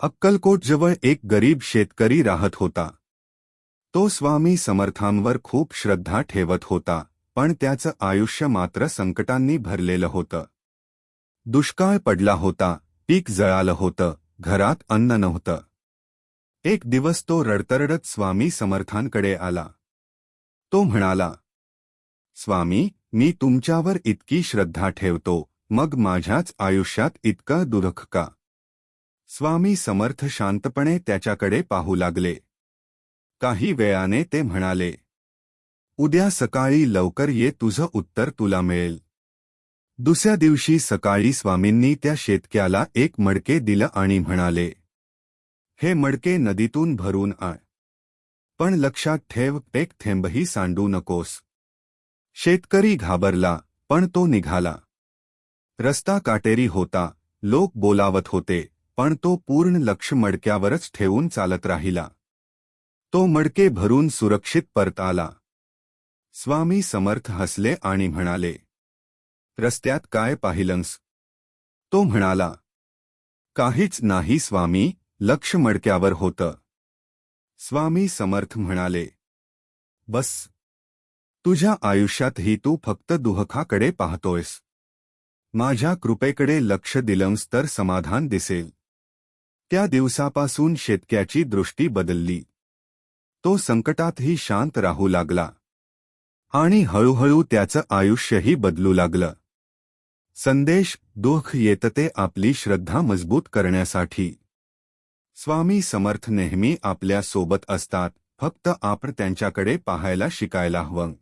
अक्कलकोटजवळ एक गरीब शेतकरी राहत होता. तो स्वामी समर्थांवर खूप श्रद्धा ठेवत होता, पण त्याचं आयुष्य मात्र संकटांनी भरलेलं होतं. दुष्काळ पडला होता, पीक जळालं होतं, घरात अन्न नव्हतं. एक दिवस तो रडतरडत स्वामी समर्थांकडे आला. तो म्हणाला, स्वामी, मी तुमच्यावर इतकी श्रद्धा ठेवतो, मग माझ्याच आयुष्यात इतकं दुःख का? स्वामी समर्थ शांतपणे त्याच्याकडे पाहू लागले. काही वेळाने ते म्हणाले, उद्या सकाळी लवकर ये, तुझं उत्तर तुला मिळेल. दुसऱ्या दिवशी सकाळी स्वामींनी त्या शेतकऱ्याला एक मडके दिलं आणि म्हणाले, हे मडके नदीतून भरून आण. पण लक्षात ठेव, एक थेंबही सांडू नकोस. शेतकरी घाबरला, पण तो निघाला. रस्ता काटेरी होता, लोक बोलावत होते, पण तो पूर्ण लक्ष मडक्यावरच ठेवून चालत राहिला. तो मडके भरून सुरक्षित परत आला. स्वामी समर्थ हसले आणि म्हणाले, रस्त्यात काय पाहिलंस? तो म्हणाला, काहीच नाही स्वामी, लक्ष मडक्यावर होतं. स्वामी समर्थ म्हणाले, बस, तुझ्या आयुष्यातही तू फक्त दुःखाकडे पाहतोयस. माझ्या कृपेकडे लक्ष दिलंस तर समाधान दिसेल. त्या दिवसापासून शेतकऱ्याची दृष्टी बदलली. तो संकटातही शांत राहू लागला. आणि हळूहळू त्याचं आयुष्यही बदलू लागलं. संदेश: दुःख येतं आपली श्रद्धा मजबूत करण्यासाठी. स्वामी समर्थ नेहमी आपल्या सोबत असतात, फक्त आपण त्यांच्याकडे पाहायला शिकायला हवं.